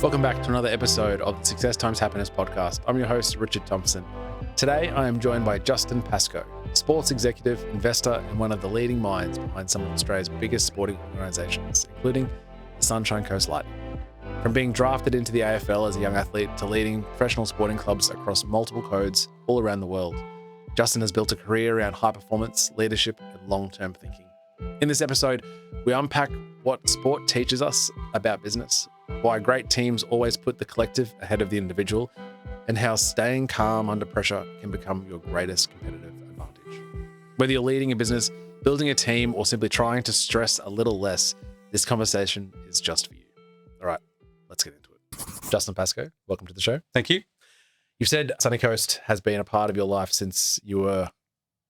Welcome back to another episode of the Success Times Happiness podcast. I'm your host, Richard Thompson. Today, I am joined by Justin Pascoe, sports executive, investor, and one of the leading minds behind some of Australia's biggest sporting organisations, including the Sunshine Coast Lightning. From being drafted into the AFL as a young athlete to leading professional sporting clubs across multiple codes all around the world, Justin has built a career around high performance, leadership, and long-term thinking. In this episode, we unpack what sport teaches us about business, why great teams always put the collective ahead of the individual, and how staying calm under pressure can become your greatest competitive advantage. Whether you're leading a business, building a team, or simply trying to stress a little less, this conversation is just for you. All right, let's get into it. Justin Pascoe, welcome to the show. Thank you. You've said Sunny Coast has been a part of your life since you were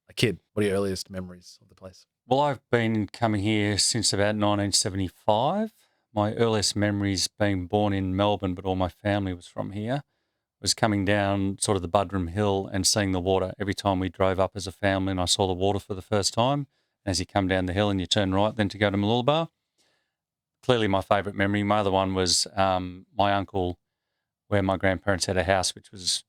a kid. What are your earliest memories of the place? Well, I've been coming here since about 1975. My earliest memories being born in Melbourne, but all my family was from here, was coming down sort of the Budrum Hill and seeing the water. Every time we drove up as a family and I saw the water for the first time, as you come down the hill and you turn right, then to go to Mooloolaba. Clearly my favourite memory. My other one was my uncle, where my grandparents had a house which was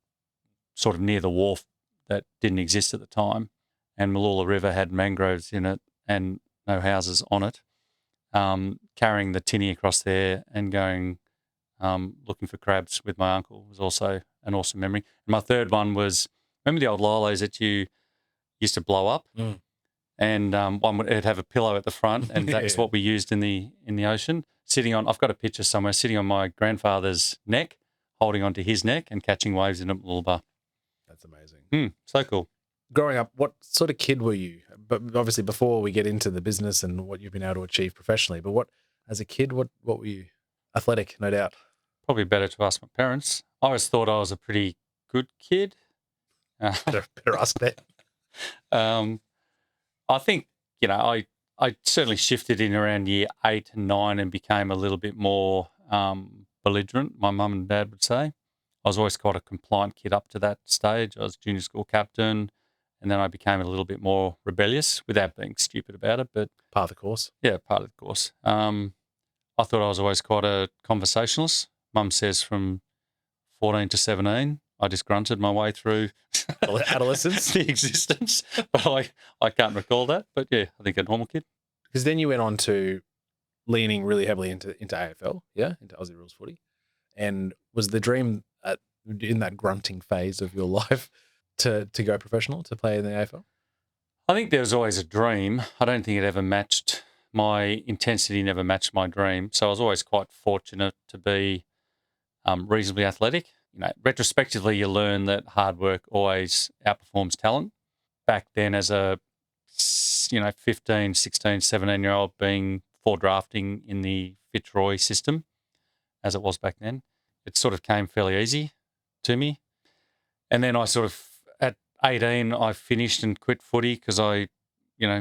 sort of near the wharf that didn't exist at the time. And Mooloolaba River had mangroves in it and no houses on it. Carrying the tinny across there and going looking for crabs with my uncle was also an awesome memory. And my third one was, remember the old lilos that you used to blow up? Mm. And one would have a pillow at the front, and that's what we used in the ocean. Sitting on, I've got a picture somewhere, sitting on my grandfather's neck, holding onto his neck and catching waves in a Mooloolaba. That's amazing. So cool. Growing up, what sort of kid were you? But obviously, before we get into the business and what you've been able to achieve professionally, but as a kid, what were you? Athletic, no doubt. Probably better to ask my parents. I always thought I was a pretty good kid. Better ask that. I think, I certainly shifted in around year 8 and 9 and became a little bit more belligerent, my mum and dad would say. I was always quite a compliant kid up to that stage. I was junior school captain, and then I became a little bit more rebellious without being stupid about it. But part of the course. Yeah, part of the course. I thought I was always quite a conversationalist. Mum says from 14 to 17, I just grunted my way through adolescence, the existence. But I can't recall that. But yeah, I think a normal kid. Because then you went on to leaning really heavily into AFL, into Aussie rules footy. And was the dream in that grunting phase of your life to go professional, to play in the AFL? I think there was always a dream. I don't think it ever matched, my intensity never matched my dream. So I was always quite fortunate to be reasonably athletic. Retrospectively, you learn that hard work always outperforms talent. Back then as a 15, 16, 17-year-old being for drafting in the Fitzroy system, as it was back then, it sort of came fairly easy to me. And then I sort of, at 18, I finished and quit footy because I,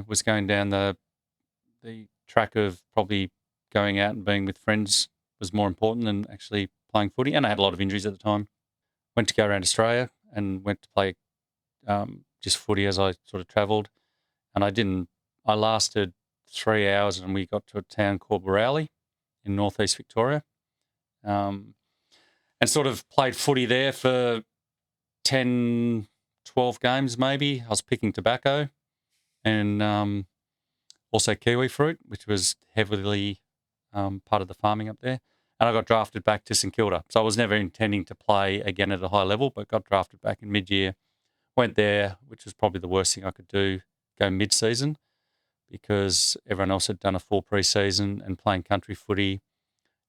was going down the track of probably going out and being with friends was more important than actually playing footy. And I had a lot of injuries at the time. Went to go around Australia and went to play just footy as I sort of travelled. And I lasted 3 hours and we got to a town called Warrowley in northeast Victoria. And sort of played footy there for 10, 12 games maybe. I was picking tobacco and also kiwi fruit, which was heavily part of the farming up there. And I got drafted back to St Kilda. So I was never intending to play again at a high level, but got drafted back in mid-year. Went there, which was probably the worst thing I could do, go mid-season, because everyone else had done a full pre-season and playing country footy.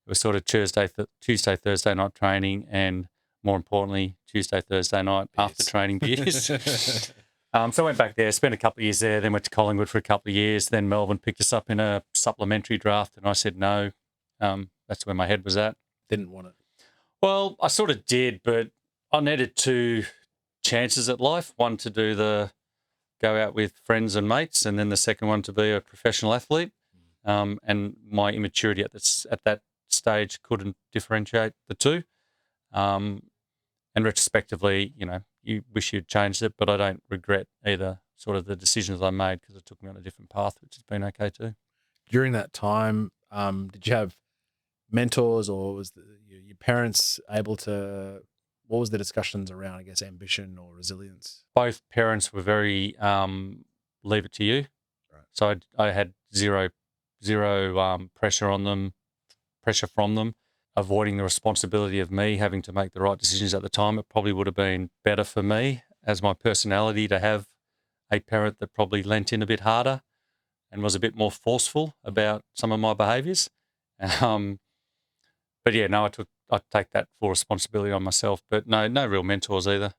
It was sort of Tuesday, Thursday night training, and more importantly, Tuesday, Thursday night after training beers. So I went back there, spent a couple of years there, then went to Collingwood for a couple of years. Then Melbourne picked us up in a supplementary draft, and I said no. That's where my head was at. Didn't want it. Well, I sort of did, but I needed 2 chances at life. One to do go out with friends and mates, and then the second one to be a professional athlete. And my immaturity at that stage couldn't differentiate the two. And retrospectively, you wish you'd changed it, but I don't regret either sort of the decisions I made because it took me on a different path, which has been okay too. During that time, did you have mentors, or was your your parents able to? What was the discussions around, I guess, ambition or resilience? Both parents were very leave it to you. Right. So I had zero pressure on them, pressure from them, avoiding the responsibility of me having to make the right decisions at the time. It probably would have been better for me as my personality to have a parent that probably leant in a bit harder and was a bit more forceful about some of my behaviours. But yeah, no, I take that full responsibility on myself. But no real mentors either.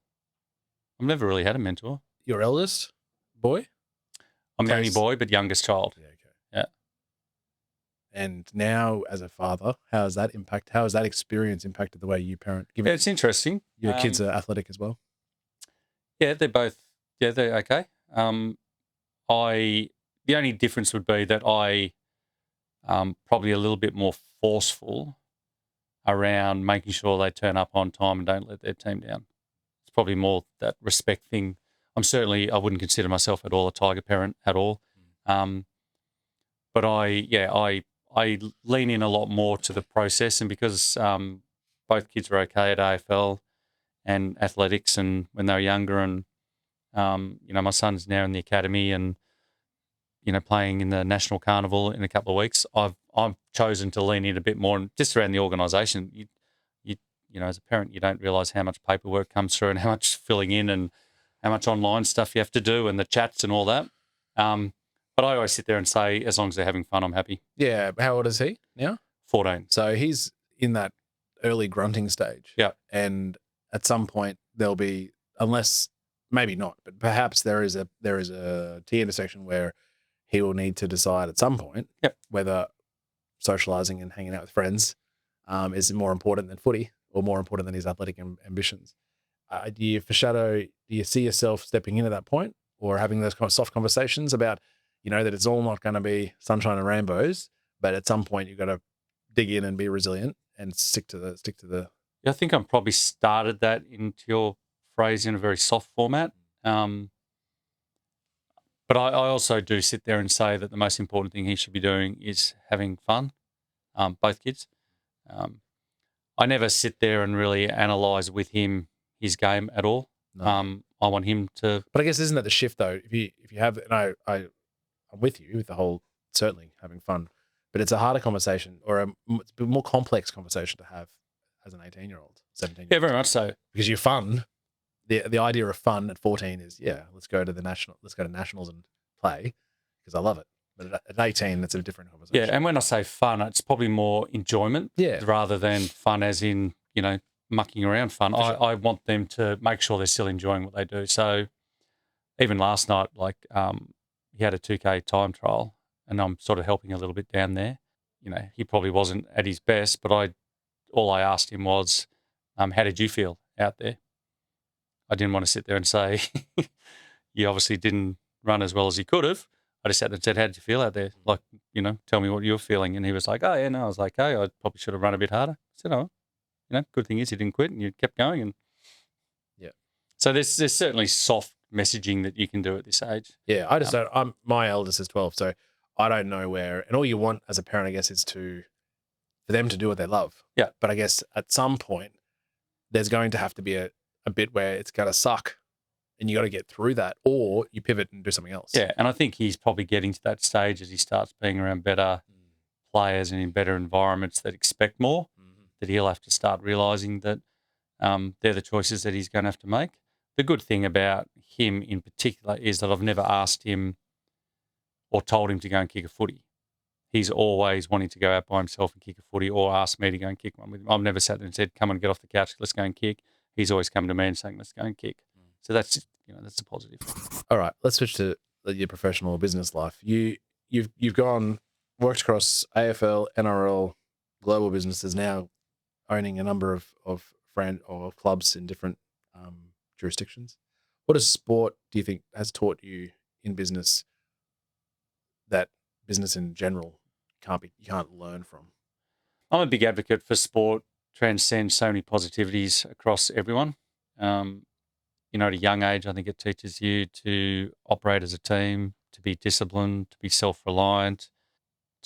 I've never really had a mentor. Your eldest boy? I'm the only Close. boy, but youngest child. Yeah, okay. Yeah. And now, as a father, how has that experience impacted the way you parent? Yeah, it's interesting. Your kids are athletic as well. Yeah, they're okay. The only difference would be that I probably a little bit more forceful around making sure they turn up on time and don't let their team down. It's probably more that respect thing. I wouldn't consider myself at all a tiger parent at all. But I lean in a lot more to the process, and because both kids were okay at AFL and athletics, and when they were younger, and my son's now in the academy and playing in the national carnival in a couple of weeks, I've chosen to lean in a bit more, and just around the organisation. As a parent, you don't realise how much paperwork comes through and how much filling in and how much online stuff you have to do and the chats and all that. But I always sit there and say, as long as they're having fun, I'm happy. Yeah. How old is he now? 14. So he's in that early grunting stage. Yeah. And at some point there'll be, unless maybe not, but perhaps there is a T intersection where he will need to decide at some point whether socializing and hanging out with friends is more important than footy or more important than his athletic ambitions. Do you see yourself stepping in at that point or having those kind of soft conversations about, that it's all not going to be sunshine and rainbows, but at some point you've got to dig in and be resilient and stick to the. Yeah, I think I'm probably started that into your phrase in a very soft format. But I also do sit there and say that the most important thing he should be doing is having fun, both kids. I never sit there and really analyse with him his game at all. No. I want him to. But I guess isn't that the shift though? If you have, and I'm with you with the whole certainly having fun, but it's a harder conversation or a more complex conversation to have as an 18-year-old, 17-year-old. Yeah, very much so. Because you're fun. The idea of fun at 14 is let's go to nationals and play because I love it. But at 18, it's a different conversation. Yeah, and when I say fun, it's probably more enjoyment rather than fun as in, mucking around fun. Sure. I want them to make sure they're still enjoying what they do. So even last night, he had a 2K time trial and I'm sort of helping a little bit down there. He probably wasn't at his best, but all I asked him was, how did you feel out there? I didn't want to sit there and say, you obviously didn't run as well as you could have. I just sat there and said, how did you feel out there? Tell me what you're feeling. And he was like, oh, yeah, no. I was like, hey, I probably should have run a bit harder. I said, oh, good thing is you didn't quit and you kept going. And yeah. So there's certainly soft messaging that you can do at this age. Yeah, I just don't. My eldest is 12, so I don't know where. And all you want as a parent, I guess, is for them to do what they love. Yeah. But I guess at some point, there's going to have to be a bit where it's going to suck and you got to get through that, or you pivot and do something else. Yeah, and I think he's probably getting to that stage as he starts being around better players and in better environments that expect more, that he'll have to start realising that they're the choices that he's going to have to make. The good thing about him in particular is that I've never asked him or told him to go and kick a footy. He's always wanting to go out by himself and kick a footy or ask me to go and kick one with him. I've never sat there and said, come on, get off the couch, let's go and kick. He's always come to me and saying, let's go and kick. So that's a positive. All right, let's switch to your professional business life. You've worked across AFL, NRL, global businesses, now owning a number of clubs in different jurisdictions. What does sport do you think has taught you in business that business in general you can't learn from? I'm a big advocate for sport transcends so many positivities across everyone. At a young age, I think it teaches you to operate as a team, to be disciplined, to be self-reliant,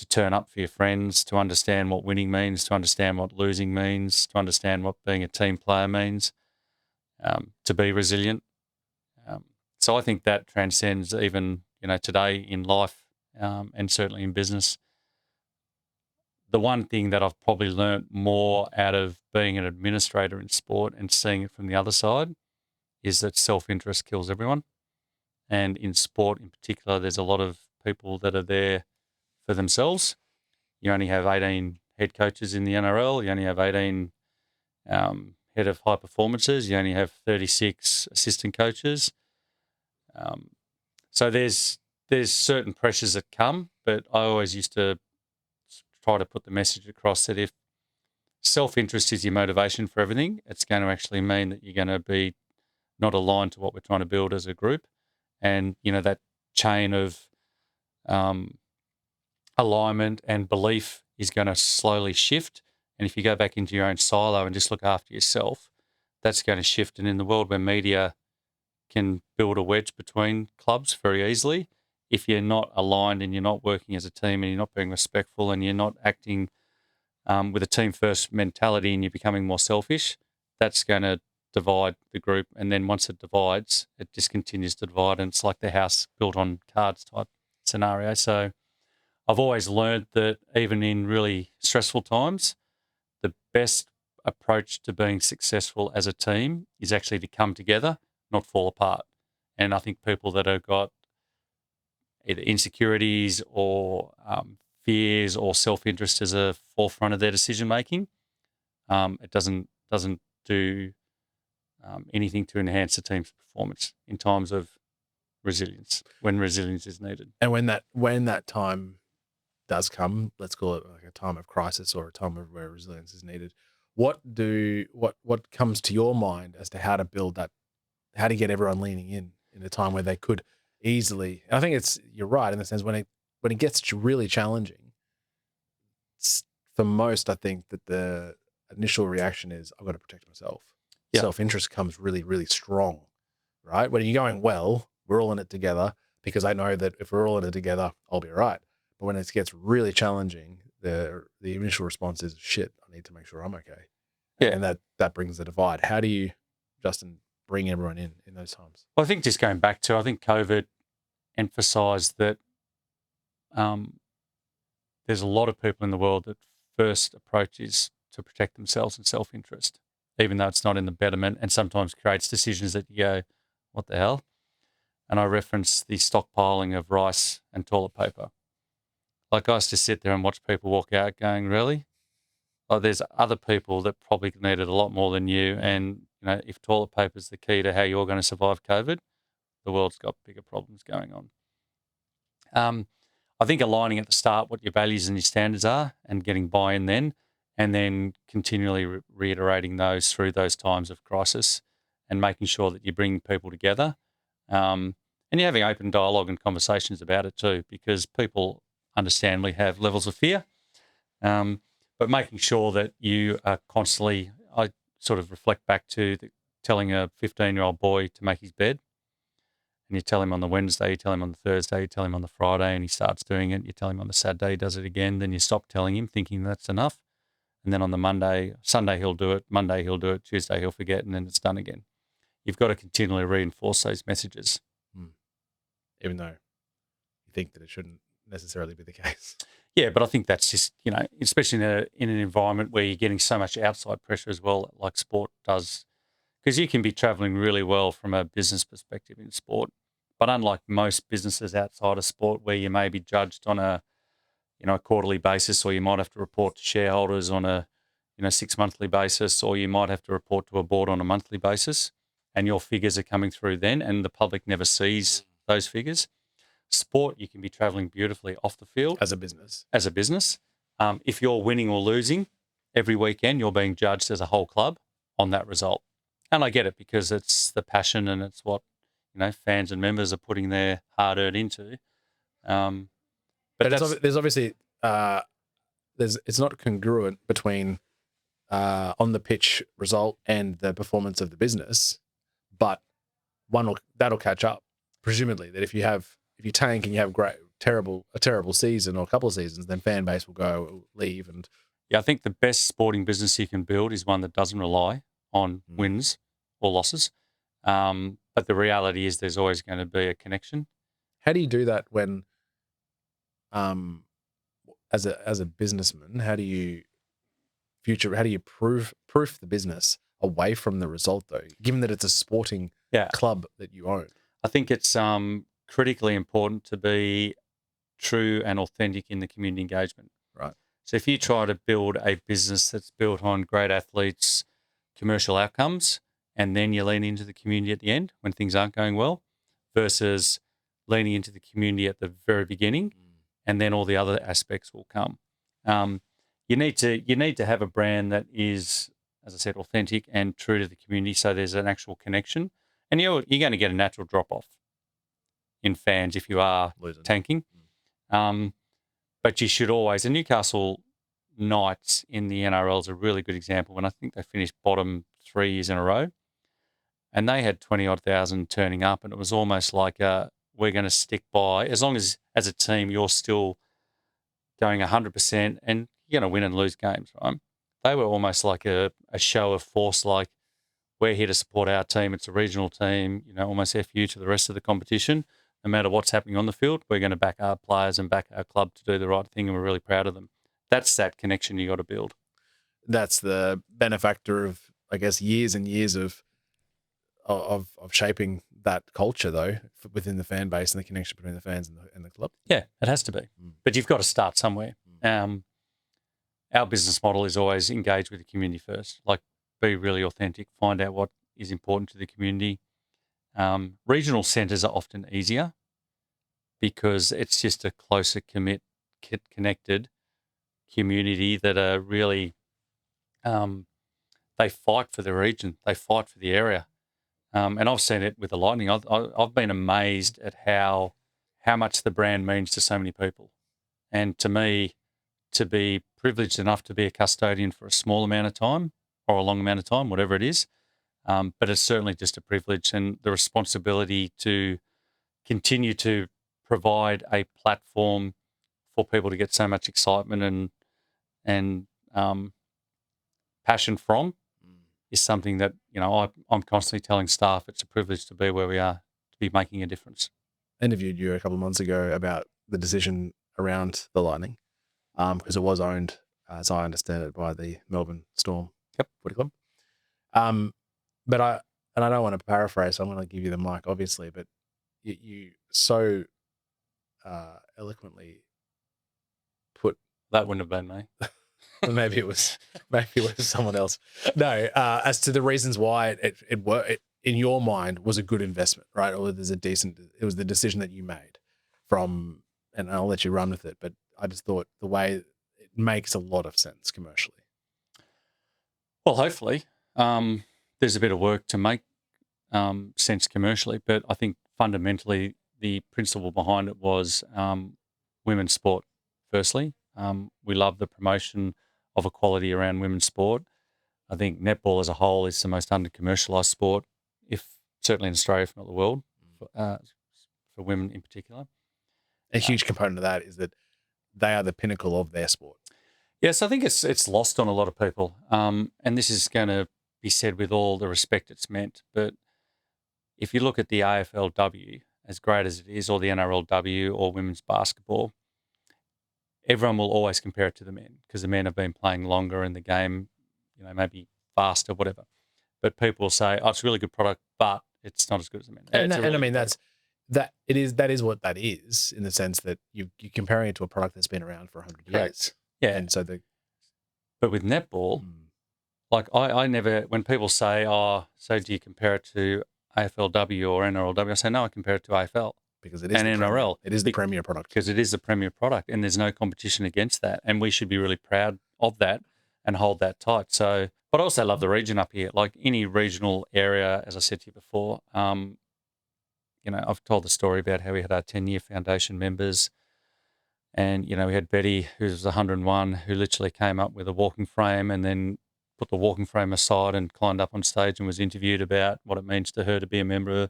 to turn up for your friends, to understand what winning means, to understand what losing means, to understand what being a team player means, to be resilient. So I think that transcends even, today in life, and certainly in business. The one thing that I've probably learnt more out of being an administrator in sport and seeing it from the other side is that self-interest kills everyone. And in sport in particular, there's a lot of people that are there for themselves. You only have 18 head coaches in the NRL. You only have 18 head of high performances. You only have 36 assistant coaches. So there's certain pressures that come, but I always used to try to put the message across that if self-interest is your motivation for everything, it's going to actually mean that you're going to be not aligned to what we're trying to build as a group. And, that chain of alignment and belief is going to slowly shift. And if you go back into your own silo and just look after yourself, that's going to shift. And in the world where media can build a wedge between clubs very easily, if you're not aligned and you're not working as a team and you're not being respectful and you're not acting with a team first mentality and you're becoming more selfish, that's going to divide the group. And then once it divides, it just continues to divide. And it's like the house built on cards type scenario. So I've always learned that even in really stressful times, the best approach to being successful as a team is actually to come together, not fall apart. And I think people that have got either insecurities or fears or self-interest as a forefront of their decision-making, it doesn't do anything to enhance the team's performance in times of resilience, when resilience is needed. And when that time does come, let's call it like a time of crisis or a time of where resilience is needed, what comes to your mind as to how to build that, how to get everyone leaning in a time where they could easily, and I think you're right in the sense when it gets really challenging, for most, I think that the initial reaction is, I've got to protect myself. Yeah. Self-interest comes really, really strong, right? When you're going, well, we're all in it together because I know that if we're all in it together, I'll be all right. But when it gets really challenging, the initial response is, shit, I need to make sure I'm okay. Yeah. And that brings the divide. How do you, Justin, bring everyone in those times? Well, I think just going back to, I think COVID emphasised that there's a lot of people in the world that first approach is to protect themselves and self-interest, even though it's not in the betterment, and sometimes creates decisions that you go, what the hell? And I reference the stockpiling of rice and toilet paper. Like, I used to sit there and watch people walk out going, really? Oh, there's other people that probably need it a lot more than you. And, if toilet paper is the key to how you're going to survive COVID, the world's got bigger problems going on. I think aligning at the start what your values and your standards are and getting buy-in then, and then continually reiterating those through those times of crisis and making sure that you bring people together. And you're having open dialogue and conversations about it too, because people understandably have levels of fear. But making sure that you are constantly, I sort of reflect back to telling a 15-year-old boy to make his bed. And you tell him on the Wednesday, you tell him on the Thursday, you tell him on the Friday, and he starts doing it. You tell him on the Saturday, he does it again. Then you stop telling him, thinking that's enough. And then on the Sunday he'll do it, Monday he'll do it, Tuesday he'll forget, and then it's done again. You've got to continually reinforce those messages. Even though you think that it shouldn't necessarily be the case. Yeah, but I think that's just, especially in an environment where you're getting so much outside pressure as well, like sport does. Because you can be travelling really well from a business perspective in sport. But unlike most businesses outside of sport where you may be judged on a quarterly basis, or you might have to report to shareholders on a 6-monthly basis, or you might have to report to a board on a monthly basis, and your figures are coming through then, and the public never sees those figures. Sport, you can be travelling beautifully off the field. As a business. If you're winning or losing, every weekend you're being judged as a whole club on that result. And I get it, because it's the passion and it's what fans and members are putting their hard earned into. But there's obviously it's not congruent between on the pitch result and the performance of the business, but that'll catch up. Presumably, that if you tank and you have a terrible season or a couple of seasons, then fan base will leave. And Yeah, I think the best sporting business you can build is one that doesn't rely on wins or losses. But the reality is there's always going to be a connection. how do you do that when, as a businessman, how do you proof the business away from the result though, given that it's a sporting club that you own? I think it's critically important to be true and authentic in the community engagement. Right. So if you try to build a business that's built on great athletes, commercial outcomes, and then you lean into the community at the end when things aren't going well, versus leaning into the community at the very beginning, and then all the other aspects will come. You need to have a brand that is, as I said, authentic and true to the community, so there's an actual connection. And you're going to get a natural drop-off in fans if you are tanking. But you should always, and Newcastle Knights in the NRL is a really good example when I think they finished bottom 3 years in a row. And they had 20-odd thousand turning up, and it was almost like we're going to stick by, as long as a team you're still going 100% and you're going to win and lose games, right? They were almost like a show of force, like we're here to support our team. It's a regional team, almost FU to the rest of the competition. No matter what's happening on the field, we're going to back our players and back our club to do the right thing, and we're really proud of them. That's that connection you got to build. That's the benefactor of, I guess, years and years of shaping that culture, though, within the fan base and the connection between the fans and the club. Yeah, it has to be. But you've got to start somewhere. Our business model is always engage with the community first, like be really authentic, find out what is important to the community. Regional centres are often easier because it's just a closer connected community that are really, they fight for the region, they fight for the area. And I've seen it with the Lightning. I've been amazed at how much the brand means to so many people. And to me, to be privileged enough to be a custodian for a small amount of time or a long amount of time, whatever it is, but it's certainly just a privilege, and the responsibility to continue to provide a platform for people to get so much excitement and passion from is something that, I'm constantly telling staff it's a privilege to be where we are, to be making a difference. I interviewed you a couple of months ago about the decision around the Lightning, because it was owned, as I understand it, by the Melbourne Storm Footy Club. But I don't want to paraphrase, so I'm going to give you the mic, obviously, but you so eloquently put... That wouldn't have been me. maybe it was someone else. No, as to the reasons why it in your mind was a good investment, right? Or it was the decision that you made from, and I'll let you run with it, but I just thought the way it makes a lot of sense commercially. Well, hopefully. There's a bit of work to make sense commercially, but I think fundamentally the principle behind it was women's sport, firstly. We love the promotion of equality around women's sport. I think netball as a whole is the most under-commercialised sport, certainly in Australia, if not the world, for women in particular. A huge component of that is that they are the pinnacle of their sport. Yes, I think it's lost on a lot of people, and this is going to be said with all the respect it's meant, but if you look at the AFLW, as great as it is, or the NRLW or women's basketball, everyone will always compare it to the men because the men have been playing longer in the game, maybe faster, whatever. But people will say, "Oh, it's a really good product, but it's not as good as the men." And I mean, that is what that is, in the sense that you're comparing it to a product that's been around for 100 years. Yeah. And so but with netball, like I never, when people say, "Oh, so do you compare it to AFLW or NRLW?" I say, "No, I compare it to AFL." Because it is NRL. It is the premier product. Because it is the premier product, and there's no competition against that. And we should be really proud of that and hold that tight. So, but I also love the region up here. Like any regional area, as I said to you before, I've told the story about how we had our 10-year foundation members, and, we had Betty, who was 101, who literally came up with a walking frame and then put the walking frame aside and climbed up on stage and was interviewed about what it means to her to be a member,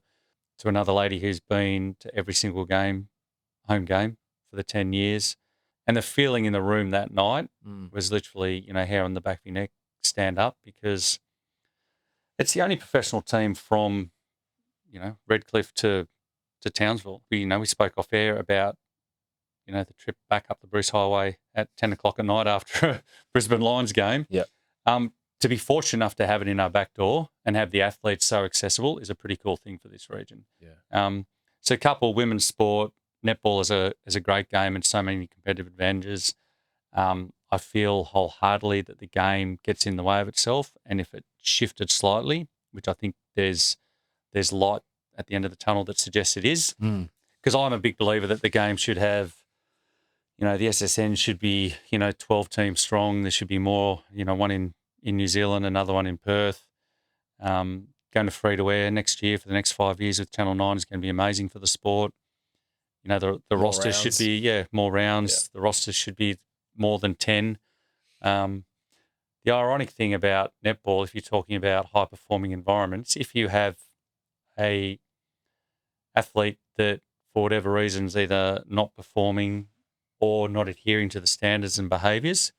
to another lady who's been to every single home game for the 10 years. And the feeling in the room that night Mm. was literally, hair on the back of your neck, stand up, because it's the only professional team from, Redcliffe to Townsville. We spoke off air about, the trip back up the Bruce Highway at 10 o'clock at night after a Brisbane Lions game. Yeah. To be fortunate enough to have it in our back door and have the athletes so accessible is a pretty cool thing for this region. Yeah. So couple women's sport, netball is a great game and so many competitive advantages. I feel wholeheartedly that the game gets in the way of itself, and if it shifted slightly, which I think there's light at the end of the tunnel that suggests it is, because I'm a big believer that the game should have, the SSN should be, 12 teams strong. There should be more, one in New Zealand, another one in Perth. Going to free-to-air next year for the next 5 years with Channel 9 is going to be amazing for the sport. The rosters should be, more rounds. Yeah. The rosters should be more than 10. The ironic thing about netball, if you're talking about high-performing environments, if you have a athlete that, for whatever reasons, either not performing or not adhering to the standards and behaviours,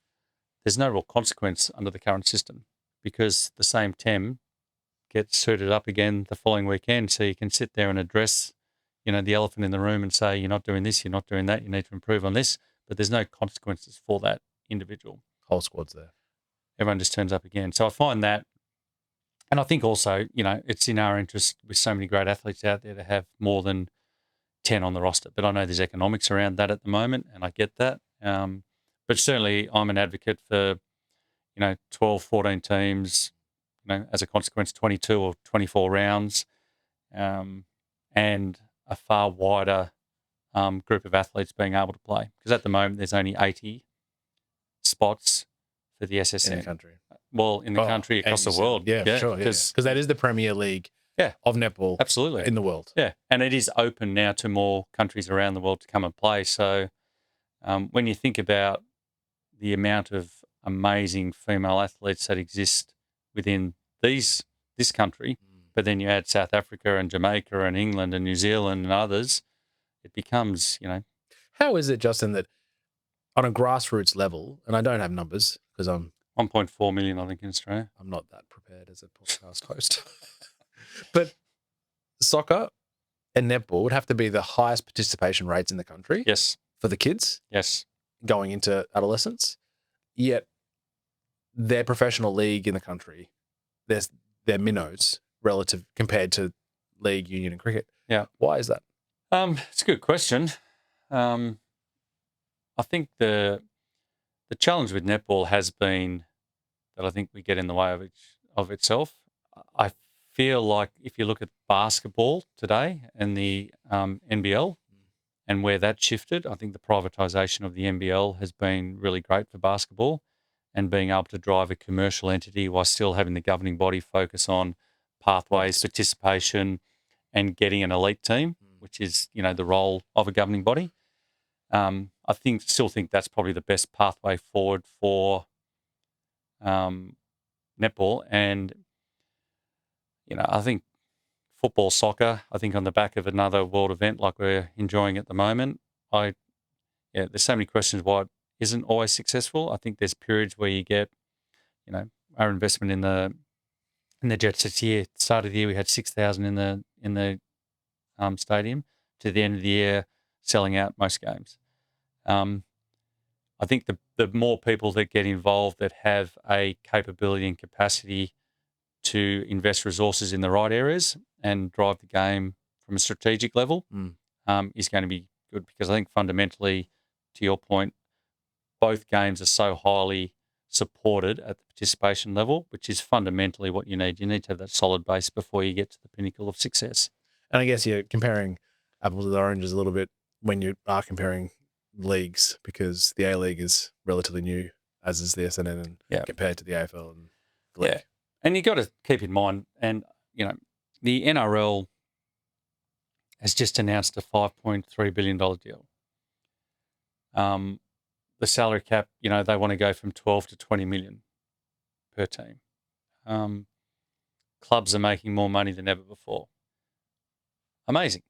there's no real consequence under the current system, because the same TEM gets suited up again the following weekend. So you can sit there and address, the elephant in the room and say, you're not doing this, you're not doing that, you need to improve on this, but there's no consequences for that individual. Whole squad's there. Everyone just turns up again. So I find that, and I think also, it's in our interest with so many great athletes out there to have more than 10 on the roster. But I know there's economics around that at the moment, and I get that. But certainly I'm an advocate for, 12, 14 teams, as a consequence, 22 or 24 rounds, and a far wider group of athletes being able to play. Because at the moment there's only 80 spots for the SSN. In the country. Well, in the country, across the world. Yeah, sure. Because that is the Premier League of netball absolutely in the world. Yeah, and it is open now to more countries around the world to come and play. So when you think about the amount of amazing female athletes that exist within this country, but then you add South Africa and Jamaica and England and New Zealand and others, it becomes, How is it, Justin, that on a grassroots level, and I don't have numbers because I'm 1.4 million, I think, in Australia. I'm not that prepared as a podcast host. But soccer and netball would have to be the highest participation rates in the country. Yes. For the kids. Yes. Going into adolescence. Yet their professional league in the country, they're minnows relative compared to league, union and cricket. Yeah. Why is that? It's a good question. I think the challenge with netball has been that I think we get in the way of itself. I feel like if you look at basketball today and the NBL and where that shifted, I think the privatisation of the NBL has been really great for basketball, and being able to drive a commercial entity while still having the governing body focus on pathways, participation, and getting an elite team, which is, the role of a governing body. I still think that's probably the best pathway forward for netball. And, I think football, soccer, I think on the back of another world event like we're enjoying at the moment, there's so many questions why it isn't always successful. I think there's periods where you get, our investment in the Jets this year, start of the year we had 6,000 in the stadium, to the end of the year selling out most games. I think the more people that get involved that have a capability and capacity to invest resources in the right areas and drive the game from a strategic level is going to be good, because I think fundamentally, to your point, both games are so highly supported at the participation level, which is fundamentally what you need. You need to have that solid base before you get to the pinnacle of success. And I guess you're comparing apples with oranges a little bit when you are comparing leagues, because the A-League is relatively new, as is the SNN, and compared to the AFL and the league. Yeah. And you got to keep in mind, and, the NRL has just announced a $5.3 billion deal. The salary cap, they want to go from 12 to 20 million per team. Clubs are making more money than ever before. Amazing.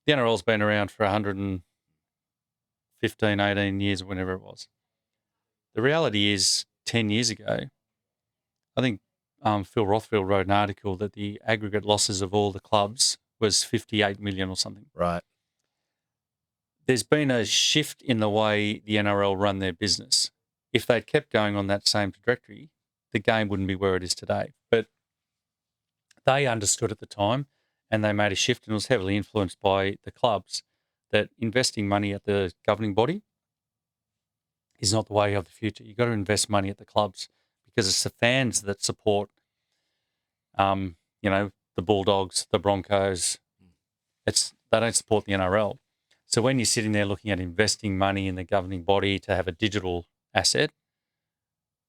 The NRL's been around for 150 15, 18 years, whenever it was. The reality is 10 years ago, I think Phil Rothfield wrote an article that the aggregate losses of all the clubs was 58 million or something. Right. There's been a shift in the way the NRL run their business. If they'd kept going on that same trajectory, the game wouldn't be where it is today. But they understood at the time, and they made a shift, and it was heavily influenced by the clubs, that investing money at the governing body is not the way of the future. You've got to invest money at the clubs because it's the fans that support, the Bulldogs, the Broncos. They don't support the NRL. So when you're sitting there looking at investing money in the governing body to have a digital asset,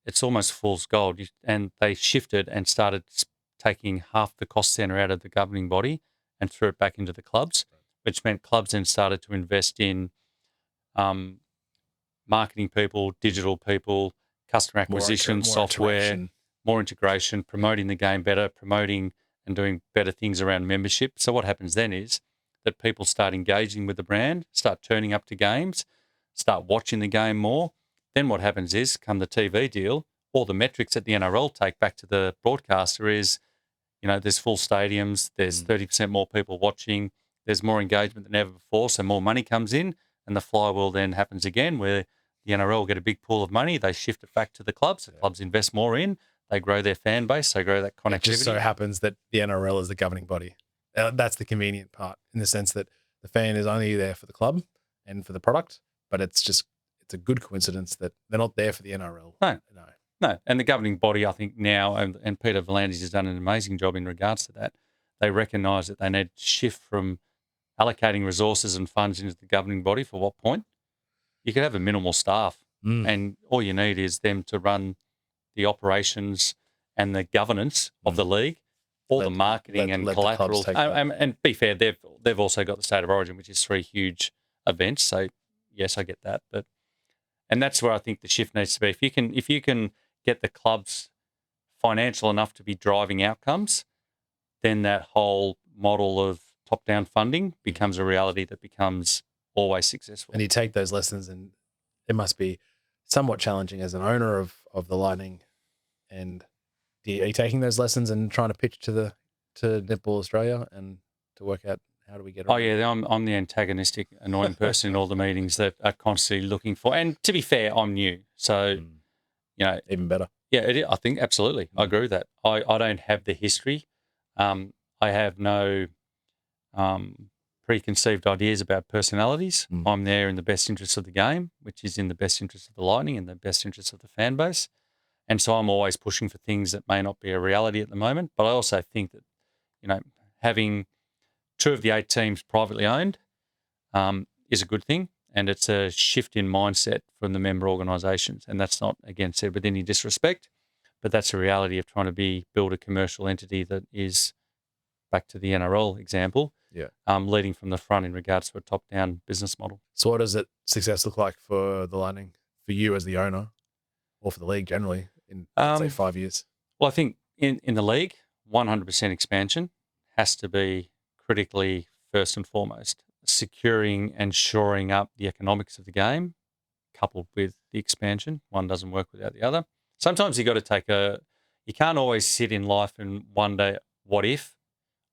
it's almost fool's gold. And they shifted and started taking half the cost centre out of the governing body and threw it back into the clubs, which meant clubs then started to invest in marketing people, digital people, customer acquisition, software, more integration, promoting the game better, promoting and doing better things around membership. So what happens then is that people start engaging with the brand, start turning up to games, start watching the game more. Then what happens is, come the TV deal, all the metrics that the NRL take back to the broadcaster is, there's full stadiums, there's 30% more people watching, there's more engagement than ever before, so more money comes in, and the flywheel then happens again where the NRL get a big pool of money, they shift it back to the clubs, the clubs invest more in, they grow their fan base, they grow that connectivity. It just so happens that the NRL is the governing body. That's the convenient part, in the sense that the fan is only there for the club and for the product, but it's a good coincidence that they're not there for the NRL. No. And the governing body, I think now, and Peter V'landys has done an amazing job in regards to that, they recognise that they need to shift from allocating resources and funds into the governing body. For what point? You could have a minimal staff, and all you need is them to run the operations and the governance of the league, all the marketing and collateral. And be fair, they've also got the State of Origin, which is 3 huge events. So yes, I get that, and that's where I think the shift needs to be. If you can get the clubs financial enough to be driving outcomes, then that whole model of top-down funding becomes a reality that becomes always successful. And you take those lessons, and it must be somewhat challenging as an owner of the Lightning. And are you taking those lessons and trying to pitch to Netball Australia and to work out how do we get around? Oh, yeah, I'm the antagonistic, annoying person in all the meetings that are constantly looking for. And to be fair, I'm new. So, even better. Yeah, I think absolutely. I agree with that. I don't have the history. I have no preconceived ideas about personalities. I'm there in the best interest of the game, which is in the best interest of the Lightning and the best interest of the fan base. And so I'm always pushing for things that may not be a reality at the moment. But I also think that, having 2 of the 8 teams privately owned is a good thing. And it's a shift in mindset from the member organisations. And that's not, again, said with any disrespect, but that's a reality of trying to build a commercial entity that is, back to the NRL example, leading from the front in regards to a top-down business model. So what does success look like for the Lightning, for you as the owner, or for the league generally in, say, 5 years? Well, I think in the league, 100% expansion has to be critically first and foremost. Securing and shoring up the economics of the game, coupled with the expansion. One doesn't work without the other. Sometimes you got to you can't always sit in life and wonder what if,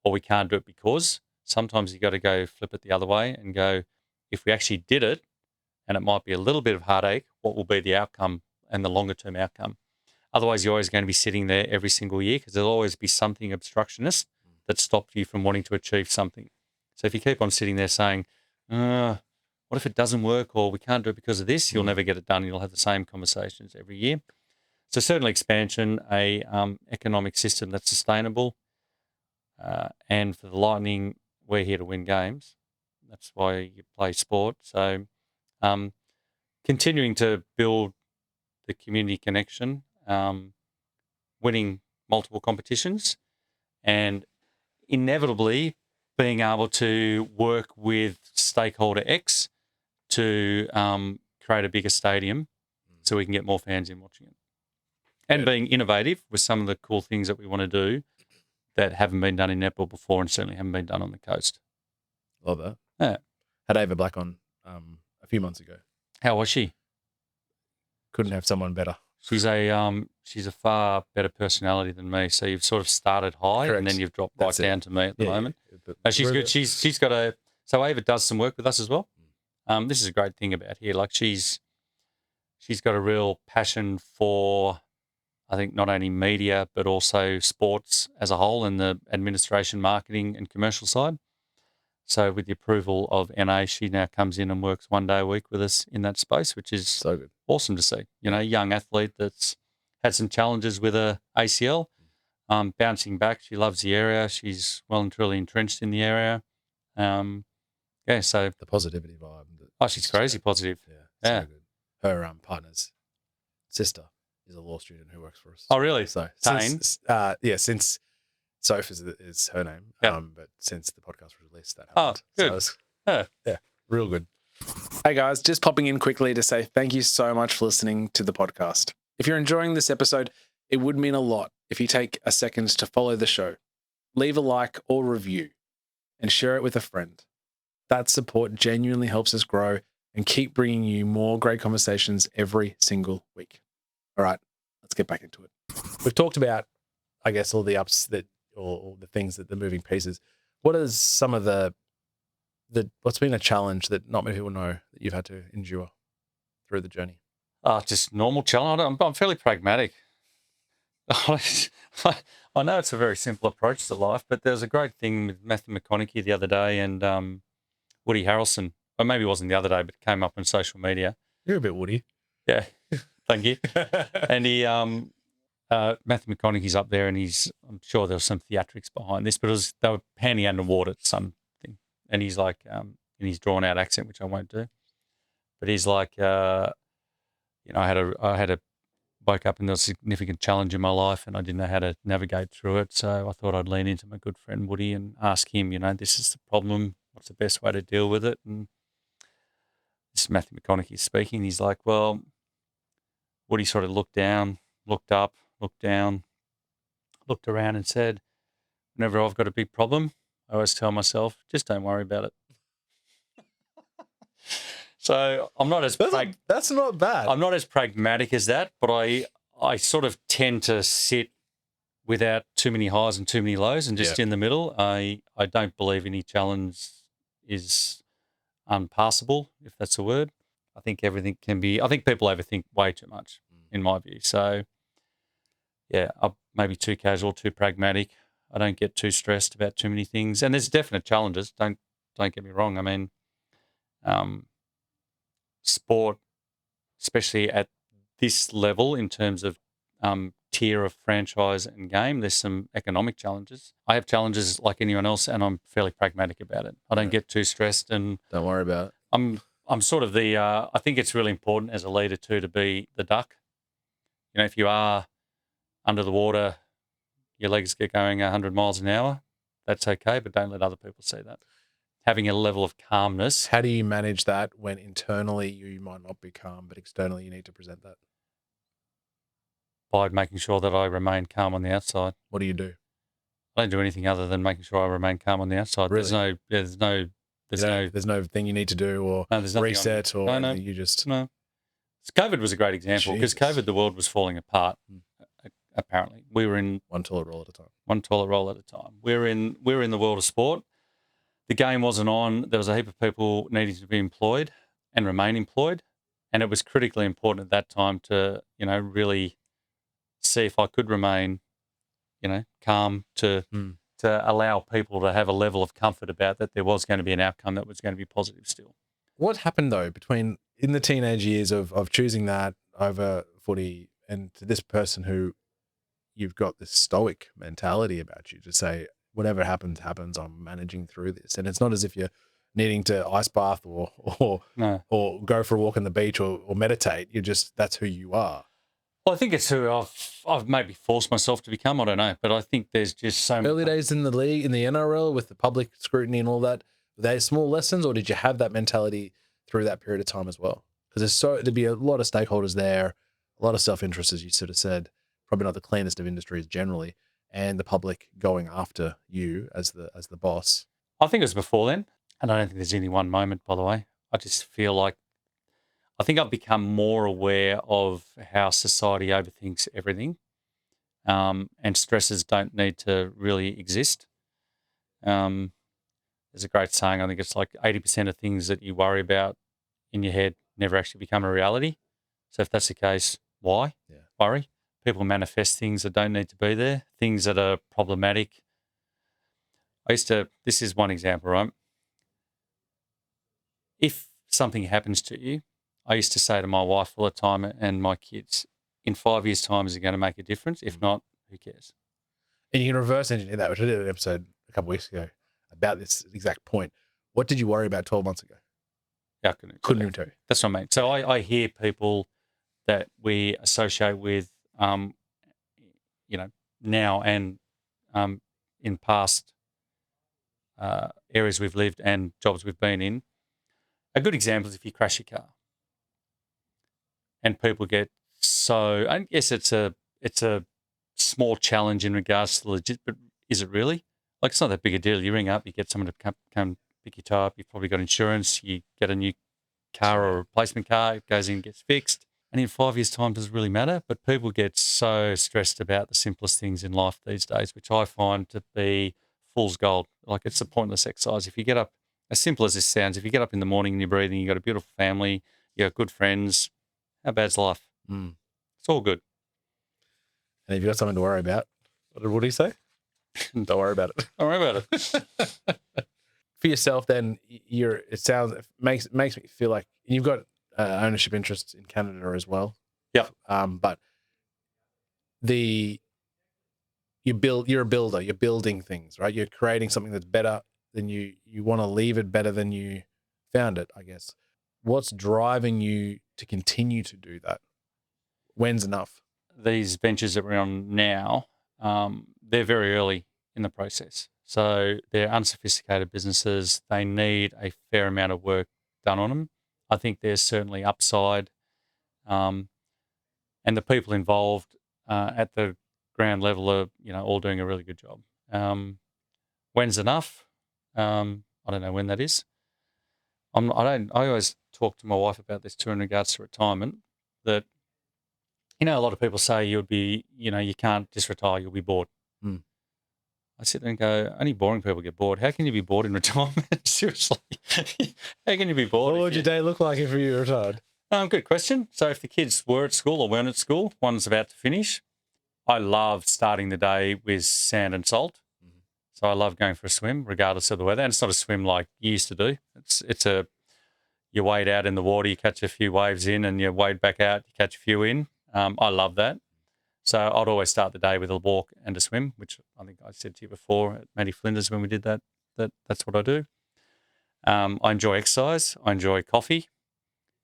or we can't do it because. Sometimes you got to go flip it the other way and go, if we actually did it, and it might be a little bit of heartache, what will be the outcome and the longer term outcome? Otherwise, you're always going to be sitting there every single year because there'll always be something obstructionist that stopped you from wanting to achieve something. So if you keep on sitting there saying, what if it doesn't work, or we can't do it because of this, you'll never get it done. You'll have the same conversations every year. So certainly expansion, a economic system that's sustainable. And for the Lightning, we're here to win games. That's why you play sport. So continuing to build the community connection, winning multiple competitions, and inevitably being able to work with stakeholder X to create a bigger stadium so we can get more fans in watching it. And being innovative with some of the cool things that we want to do that haven't been done in netball before and certainly haven't been done on the coast. Love that. Yeah. Had Ava Black on a few months ago. How was she? Couldn't have someone better. She's a far better personality than me. So you've sort of started high Correct. and then you've dropped That's right it. down to me at the moment. But No, she's good. She's got a. So Ava does some work with us as well. This is a great thing about here. Like she's got a real passion for, I think, not only media but also sports as a whole and the administration, marketing, and commercial side. So with the approval of NA, she now comes in and works 1 day a week with us in that space, which is so good. Awesome to see. You know, young athlete that's had some challenges with a ACL, bouncing back. She loves the area. She's well and truly entrenched in the area. So the positivity vibe. She's crazy positive. Yeah. So good. Her partner's sister is a law student who works for us. Oh, really? So Tane? since Soph is her name, but since the podcast was released, that Oh, happened. good. So yeah, real good. Hey guys, just popping in quickly to say thank you so much for listening to the podcast. If you're enjoying this episode, it would mean a lot if you take a second to follow the show, leave a like or review, and share it with a friend. That support genuinely helps us grow and keep bringing you more great conversations every single week. All right, let's get back into it. We've talked about, I guess, all the ups or the things that the moving pieces. What is some of what's been a challenge that not many people know that you've had to endure through the journey? Just normal challenge. I'm fairly pragmatic. I know it's a very simple approach to life, but there was a great thing with Matthew McConaughey the other day and Woody Harrelson. Or maybe it wasn't the other day, but it came up on social media. You're a bit Woody. Yeah, thank you. And he, Matthew McConaughey's up there, and I'm sure there was some theatrics behind this, but they were handing out an award at something, and he's like, in his drawn out accent, which I won't do, but he's like, I woke up and there was a significant challenge in my life, and I didn't know how to navigate through it, so I thought I'd lean into my good friend Woody and ask him, this is the problem. What's the best way to deal with it? And this is Matthew McConaughey speaking. He's like, well, Woody sort of looked down, looked up, looked down, looked around and said, whenever I've got a big problem, I always tell myself, just don't worry about it. So I'm not as that's not bad. I'm not as pragmatic as that, but I sort of tend to sit without too many highs and too many lows and just in the middle. I don't believe any challenge is unpassable, if that's a word. I think everything can be. I think people overthink way too much, in my view. So, I'm maybe too casual, too pragmatic. I don't get too stressed about too many things, and there's definite challenges. Don't get me wrong. I mean, sport, especially at this level in terms of tier of franchise and game, there's some economic challenges. I have challenges like anyone else, and I'm fairly pragmatic about it. I don't get too stressed, and don't worry about it. I'm sort of the. I think it's really important as a leader too to be the duck. If you are under the water, your legs get going 100 miles an hour. That's okay, but don't let other people see that. Having a level of calmness. How do you manage that when internally you might not be calm, but externally you need to present that? By making sure that I remain calm on the outside. What do you do? I don't do anything other than making sure I remain calm on the outside. Really? There's no thing you need to do or reset or anything. You just no. COVID was a great example because COVID, the world was falling apart. Apparently, we were in one toilet roll at a time. We're in the world of sport. The game wasn't on. There was a heap of people needing to be employed and remain employed, and it was critically important at that time to really see if I could remain calm to allow people to have a level of comfort about that there was going to be an outcome that was going to be positive still. What happened though between in the teenage years of choosing that over footy and to this person who you've got this stoic mentality about you to say whatever happens, I'm managing through this. And it's not as if you're needing to ice bath or go for a walk on the beach or meditate. That's who you are. Well, I think it's who I've maybe forced myself to become. I don't know, but I think there's just so early days in the league, in the NRL with the public scrutiny and all that. Were they small lessons, or did you have that mentality through that period of time as well? Because there'd be a lot of stakeholders there, a lot of self-interest, as you sort of said, probably not the cleanest of industries generally, and the public going after you as the boss. I think it was before then, and I don't think there's any one moment, by the way. I just feel like I think I've become more aware of how society overthinks everything, and stresses don't need to really exist. Um, there's a great saying, I think it's like 80% of things that you worry about in your head never actually become a reality. So if that's the case, why worry? People manifest things that don't need to be there, things that are problematic. This is one example, right? If something happens to you, I used to say to my wife all the time and my kids, in 5 years' time, is it going to make a difference? If not, who cares? And you can reverse engineer that, which I did an episode a couple of weeks ago about this exact point. What did you worry about 12 months ago? Yeah, Couldn't even tell you. That's what I mean. So I hear people that we associate with, now and in past areas we've lived and jobs we've been in. A good example is if you crash your car, and people get so. And yes, it's a small challenge in regards to the legit, but is it really? Like, it's not that big a deal. You ring up, you get someone to come pick your car up. You've probably got insurance. You get a new car or a replacement car. It goes in, gets fixed. And in 5 years' time, does it really matter? But people get so stressed about the simplest things in life these days, which I find to be fool's gold. Like, it's a pointless exercise. If you get up, as simple as this sounds, if you get up in the morning and you're breathing, you've got a beautiful family, you got good friends, how bad's life? It's all good. And if you've got something to worry about, what do you say? Don't worry about it. Don't worry about it. For yourself, then, it makes me feel like you've got ownership interests in Canada as well. Yeah. But you're a builder. You're building things, right? You're creating something that's better than you want to leave it better than you found it, I guess. What's driving you to continue to do that? When's enough? These ventures that we're on now, they're very early in the process. So they're unsophisticated businesses. They need a fair amount of work done on them. I think there's certainly upside. And the people involved at the ground level are, all doing a really good job. When's enough? I don't know when that is. I always talk to my wife about this too in regards to retirement, that, a lot of people say you can't just retire, you'll be bored. I sit there and go, only boring people get bored. How can you be bored in retirement? Seriously. How can you be bored? What would your day look like if you were retired? Good question. So if the kids were at school or weren't at school, one's about to finish, I love starting the day with sand and salt. So I love going for a swim regardless of the weather. And it's not a swim like you used to do. You wade out in the water, you catch a few waves in, and you wade back out, you catch a few in. I love that. So I'd always start the day with a walk and a swim, which I think I said to you before at Matty Flinders when we did that. That's what I do. I enjoy exercise. I enjoy coffee.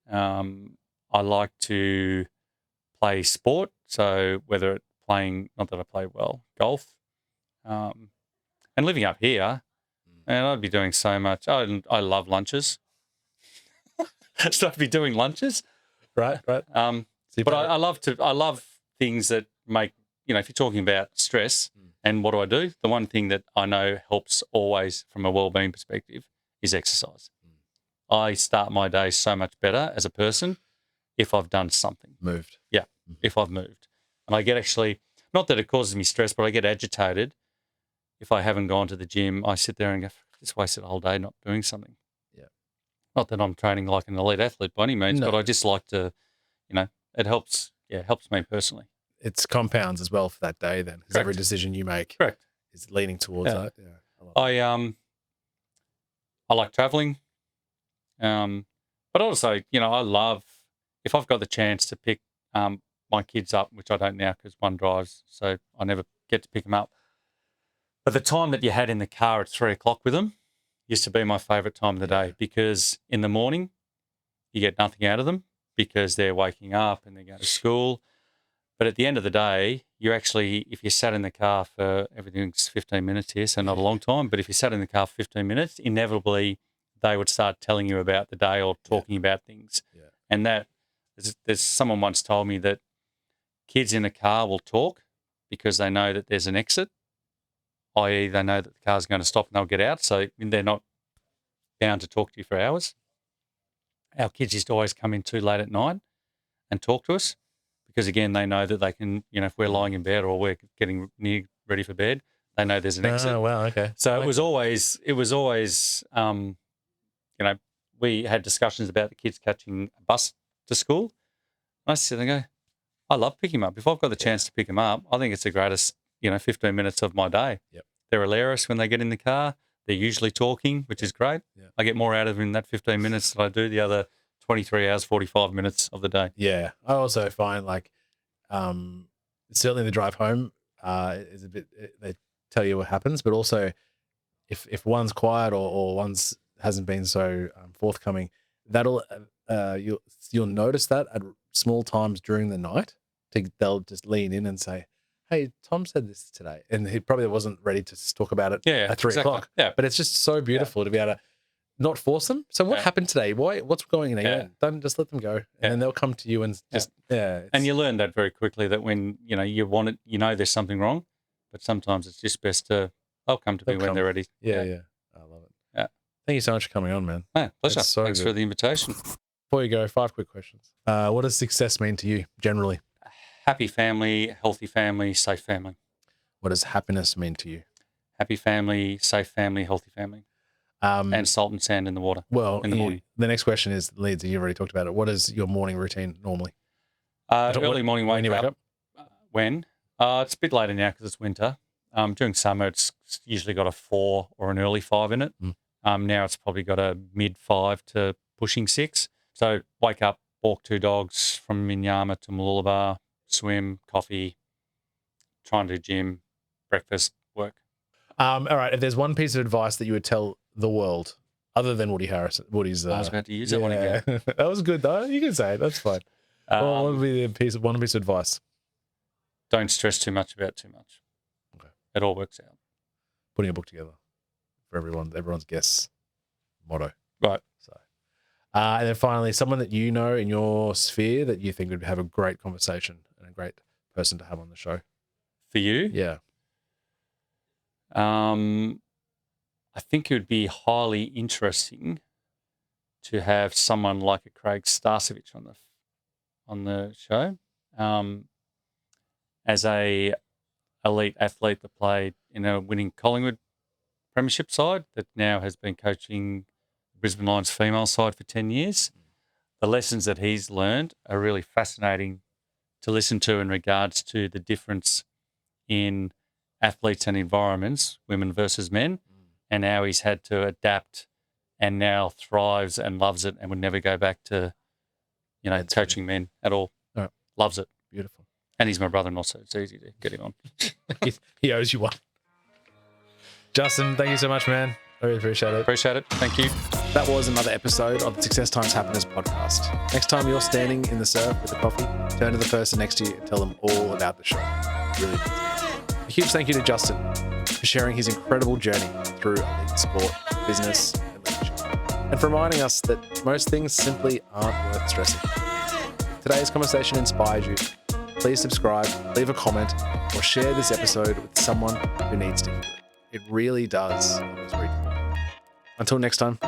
I like to play sport. So whether it's playing, not that I play well, golf, and living up here, and I'd be doing so much. I love lunches. So I'd be doing lunches. Right. But I love things that make, if you're talking about stress and what do? The one thing that I know helps always from a well-being perspective is exercise. I start my day so much better as a person if I've done something. Moved. Yeah, if I've moved. And I get actually, not that it causes me stress, but I get agitated if I haven't gone to the gym. I sit there and go, just wasted a whole day not doing something. Yeah. Not that I'm training like an elite athlete by any means, but I just like to, it helps. Yeah, it helps me personally. It's compounds as well for that day then, because every decision you make is leaning towards that. Yeah, I like traveling, but also, I love, if I've got the chance to pick my kids up, which I don't now because one drives, so I never get to pick them up. But the time that you had in the car at 3:00 with them used to be my favourite time of the day, because in the morning you get nothing out of them because they're waking up and they're going to school. But at the end of the day, if you sat in the car for, everything's 15 minutes here, so not a long time, but if you sat in the car for 15 minutes, inevitably they would start telling you about the day or talking about things. Yeah. And there's someone once told me that kids in a car will talk because they know that there's an exit, i.e. they know that the car's going to stop and they'll get out, so they're not bound to talk to you for hours. our kids used to always come in too late at night and talk to us because, again, they know that they can, if we're lying in bed or we're getting ready for bed, they know there's an exit. Oh, wow, okay. So it was always, we had discussions about the kids catching a bus to school. I sit and go, I love picking them up. If I've got the chance to pick them up, I think it's the greatest, 15 minutes of my day. Yep. They're hilarious when they get in the car. They're usually talking, which is great. Yeah. I get more out of them in that 15 minutes than I do the other 23 hours, 45 minutes of the day. Yeah. I also find certainly the drive home is a bit, they tell you what happens, but also if one's quiet or one's hasn't been so forthcoming, that'll you'll notice that at small times during the night. They'll just lean in and say, "Hey, Tom said this today," and he probably wasn't ready to talk about it at 3 o'clock. Yeah, but it's just so beautiful to be able to not force them. So what happened today? What's going on? Don't just let them go, and then they'll come to you and just And you learn that very quickly that when you want it, there's something wrong, but sometimes it's just best to they'll come to me when they're ready. Yeah, I love it. Yeah, thank you so much for coming on, man. Yeah, pleasure. So Thanks for the invitation. Before you go, 5 quick questions. What does success mean to you generally? Happy family, healthy family, safe family. What does happiness mean to you? Happy family, safe family, healthy family. And salt and sand in the water. Well, in the morning. The next question is, Leeds, you've already talked about it. What is your morning routine normally? Early morning when you wake up? When? It's a bit later now because it's winter. During summer, it's usually got a 4 or an early 5 in it. Now it's probably got a mid 5 to pushing 6. So wake up, walk 2 dogs from Minyama to Mooloolaba, swim, coffee, try and do gym, breakfast, work. All right. If there's one piece of advice that you would tell the world, other than Woody's. I was about to use that one again. That was good though. You can say it. That's fine. What would be one piece of advice? Don't stress too much about too much. Okay. It all works out. Putting a book together for everyone's guest motto. Right. So, and then finally, someone that you know in your sphere that you think would have a great conversation and a great person to have on the show. For you? Yeah. I think it would be highly interesting to have someone like a Craig Starcevich on the show, as a elite athlete that played in a winning Collingwood premiership side that now has been coaching the Brisbane Lions female side for 10 years. The lessons that he's learned are really fascinating to listen to in regards to the difference in athletes and environments, women versus men, and how he's had to adapt and now thrives and loves it and would never go back to, coaching men at all. Right. Loves it. Beautiful. And he's my brother-in-law, so it's easy to get him on. He owes you one. Justin, thank you so much, man. I really appreciate it. Appreciate it. Thank you. That was another episode of the Success Times Happiness podcast. Next time you're standing in the surf with a coffee, turn to the person next to you and tell them all about the show. Really good. A huge thank you to Justin for sharing his incredible journey through elite sport, business, and leadership, and for reminding us that most things simply aren't worth stressing. If today's conversation inspired you, please subscribe, leave a comment, or share this episode with someone who needs to hear it. It really does help us reach more. Until next time.